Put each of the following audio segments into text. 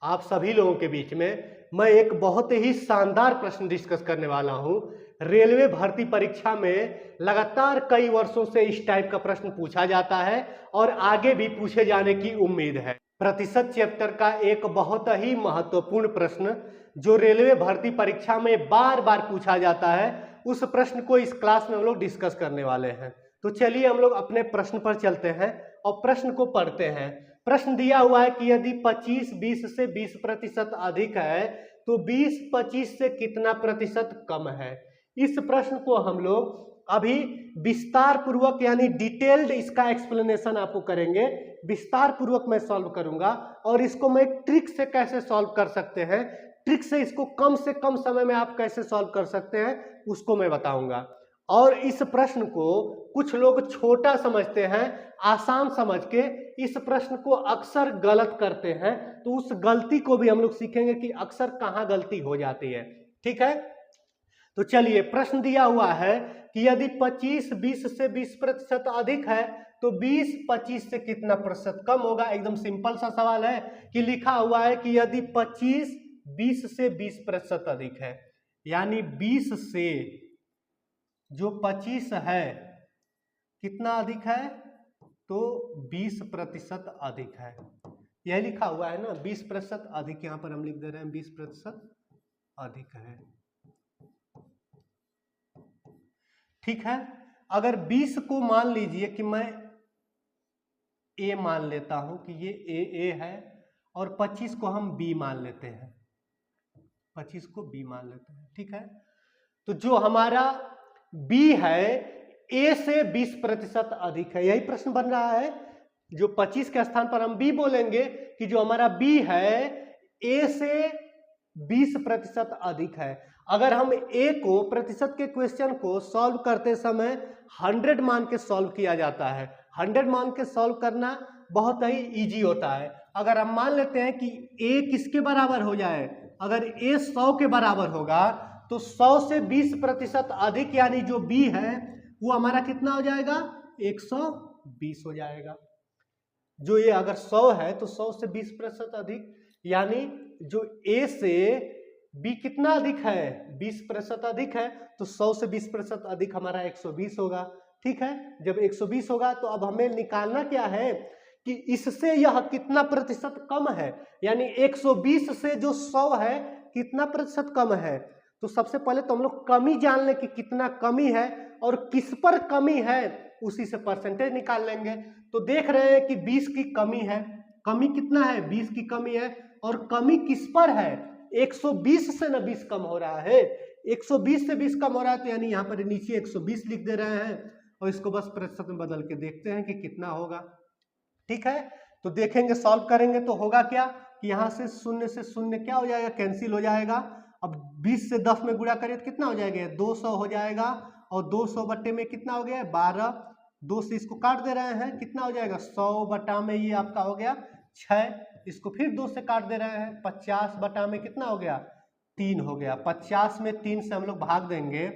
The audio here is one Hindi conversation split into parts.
आप सभी लोगों के बीच में मैं एक बहुत ही शानदार प्रश्न डिस्कस करने वाला हूं। रेलवे भर्ती परीक्षा में लगातार कई वर्षों से इस टाइप का प्रश्न पूछा जाता है और आगे भी पूछे जाने की उम्मीद है। प्रतिशत चैप्टर का एक बहुत ही महत्वपूर्ण प्रश्न जो रेलवे भर्ती परीक्षा में बार बार पूछा जाता है, उस प्रश्न को इस क्लास में हम लोग डिस्कस करने वाले हैं। तो चलिए हम लोग अपने प्रश्न पर चलते हैं और प्रश्न को पढ़ते हैं। प्रश्न दिया हुआ है कि यदि 25 20 से 20% अधिक है तो 20 25 से कितना प्रतिशत कम है। इस प्रश्न को हम लोग अभी विस्तार पूर्वक यानी डिटेल्ड इसका एक्सप्लेनेशन आपको करेंगे, विस्तार पूर्वक मैं सॉल्व करूंगा और इसको मैं ट्रिक से कैसे सॉल्व कर सकते हैं, ट्रिक से इसको कम से कम समय में आप कैसे सॉल्व कर सकते हैं उसको मैं बताऊंगा। और इस प्रश्न को कुछ लोग छोटा समझते हैं, आसान समझ के इस प्रश्न को अक्सर गलत करते हैं, तो उस गलती को भी हम लोग सीखेंगे कि अक्सर कहां गलती हो जाती है। ठीक है, तो चलिए प्रश्न दिया हुआ है कि यदि 25 20 से 20% अधिक है तो 20 25 से कितना प्रतिशत कम होगा। एकदम सिंपल सा सवाल है कि लिखा हुआ है कि यदि 25 20 से 20% अधिक है, यानी 20 से जो 25 है कितना अधिक है, तो 20% अधिक है। यह लिखा हुआ है ना, 20% अधिक, यहां पर हम लिख दे रहे हैं 20% अधिक है। ठीक है, अगर 20 को मान लीजिए कि मैं ए मान लेता हूं कि ये ए है और 25 को हम बी मान लेते हैं, 25 को बी मान लेते हैं। ठीक है, तो जो हमारा बी है ए से 20% अधिक है, यही प्रश्न बन रहा है। जो 25 के स्थान पर हम बी बोलेंगे कि जो हमारा बी है ए से 20% अधिक है। अगर हम ए को प्रतिशत के क्वेश्चन को सॉल्व करते समय 100 मान के सॉल्व किया जाता है। 100 मान के सॉल्व करना बहुत ही इजी होता है। अगर हम मान लेते हैं कि ए किसके बराबर हो जाए, अगर ए 100 के बराबर होगा तो 100 से 20% अधिक यानी जो बी है वो हमारा कितना हो जाएगा, 120 हो जाएगा। जो ये अगर 100 है तो 100 से 20% अधिक यानी जो ए से बी कितना अधिक है, 20% अधिक है, तो 100 से 20% अधिक हमारा 120 होगा। ठीक है, जब 120 होगा तो अब हमें निकालना क्या है कि इससे यह कितना प्रतिशत कम है, यानी 120 से जो 100 है कितना प्रतिशत कम है। तो सबसे पहले तो हम लोग कमी जान लें कि कितना कमी है और किस पर कमी है, उसी से परसेंटेज निकाल लेंगे। तो देख रहे हैं कि 20 की कमी है, कमी कितना है, 20 की कमी है, और कमी किस पर है, 120 से ना 20 कम हो रहा है, 120 से 20 कम हो रहा है, तो यानी यहाँ पर नीचे 120 लिख दे रहे हैं और इसको बस प्रतिशत में बदल के देखते हैं कि कितना होगा। ठीक है, तो देखेंगे सॉल्व करेंगे तो होगा क्या कि यहाँ से शून्य क्या हो जाएगा, कैंसिल हो जाएगा। अब 20 से 10 में गुणा करिए तो कितना हो जाएगा, 200 हो जाएगा, और 200 बट्टे में कितना हो गया, 12, 2 से इसको काट दे रहे हैं, कितना हो जाएगा, 100 बटा में ये आपका हो गया 6, इसको फिर 2 से काट दे रहे हैं, 50 बटा में कितना हो गया, 3 हो गया। 50 में 3 से हम लोग भाग देंगे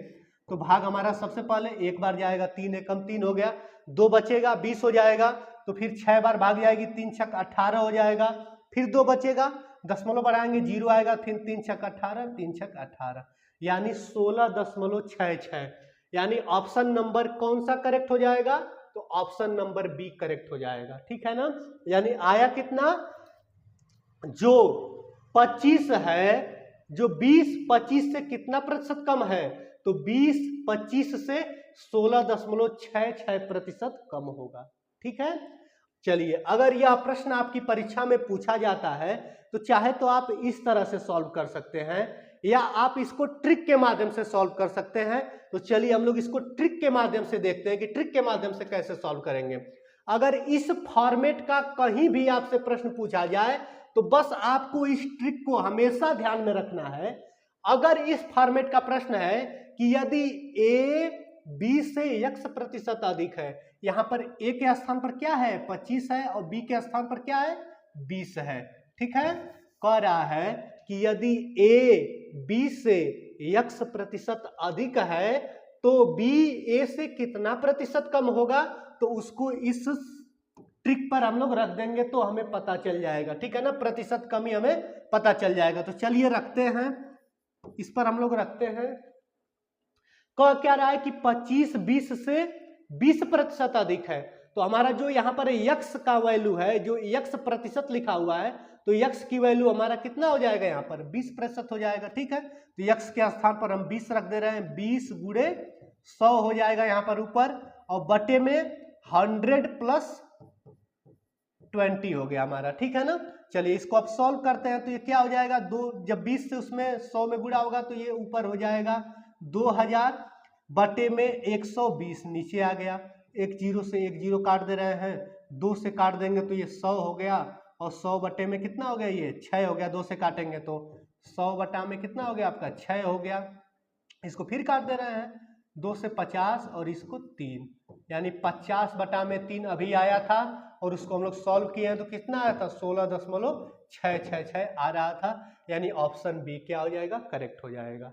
तो भाग हमारा सबसे पहले एक बार जाएगा, 3 एकम 3 हो गया, 2 बचेगा, 20 हो जाएगा, तो फिर 6 बार भाग जाएगी, 3 छक 18 हो जाएगा, फिर 2 बचेगा, दशमलव बढ़ाएंगे 0 आएगा, फिर 3 छक 18, 3 छक 18, यानी 16.66, यानी ऑप्शन नंबर कौन सा करेक्ट हो जाएगा, तो ऑप्शन नंबर बी करेक्ट हो जाएगा। ठीक है ना, यानी आया कितना, जो 25 है, जो 20 25 से कितना प्रतिशत कम है, तो 20 25 से 16.66% कम होगा। ठीक है, चलिए अगर यह प्रश्न आपकी परीक्षा में पूछा जाता है तो चाहे तो आप इस तरह से सॉल्व कर सकते हैं या आप इसको ट्रिक के माध्यम से सॉल्व कर सकते हैं। तो चलिए हम लोग इसको ट्रिक के माध्यम से देखते हैं कि ट्रिक के माध्यम से कैसे सॉल्व करेंगे। अगर इस फॉर्मेट का कहीं भी आपसे प्रश्न पूछा जाए तो बस आपको इस ट्रिक को हमेशा ध्यान में रखना है। अगर इस फॉर्मेट का प्रश्न है कि यदि a b से x% अधिक है, यहां पर a के स्थान पर क्या है, 25 है, और b के स्थान पर क्या है, 20 है। ठीक है, कह रहा है कि यदि a b से x% अधिक है तो b a से कितना प्रतिशत कम होगा, तो उसको इस ट्रिक पर हम लोग रख देंगे तो हमें पता चल जाएगा, ठीक है ना, प्रतिशत कमी हमें पता चल जाएगा। तो चलिए रखते हैं, इस पर हम लोग रखते हैं। कह क्या रहा है कि 25 20 से 20% अधिक है, तो हमारा जो यहाँ पर यक्स का वैल्यू है, जो यक्स प्रतिशत लिखा हुआ है, तो यक्स की वैल्यू हमारा कितना हो जाएगा, यहाँ पर 20% हो जाएगा, ठीक है। तो यक्स के स्थान पर हम 20 रख दे रहे हैं, 20 गुणे 100 हो जाएगा यहाँ पर ऊपर, और बटे में 100 प्लस 20 हो गया हमारा, ठीक है ना। चलिए इसको अब सॉल्व करते हैं, तो ये क्या हो जाएगा, जब 20 से उसमें 100 में गुणा होगा तो ये ऊपर हो जाएगा 2000 बटे में 120 नीचे आ गया, एक जीरो से एक जीरो काट दे रहे हैं, 2 से काट देंगे तो ये 100 हो गया, और 100 बटे में कितना हो गया, ये 6 हो गया, 2 से काटेंगे तो 100 बटा में कितना हो गया आपका 6 हो गया। इसको फिर काट दे रहे हैं, 2 से 50 और इसको 3, यानी 50 बटा में 3 अभी आया था, और उसको हम लोग सॉल्व किए हैं तो कितना आया था 16.666 आ रहा था, यानी ऑप्शन बी क्या हो जाएगा, करेक्ट हो जाएगा।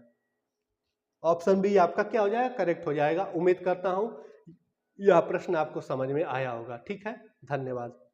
ऑप्शन बी आपका क्या हो जाएगा, करेक्ट हो जाएगा। उम्मीद करता हूं यह प्रश्न आपको समझ में आया होगा, ठीक है, धन्यवाद।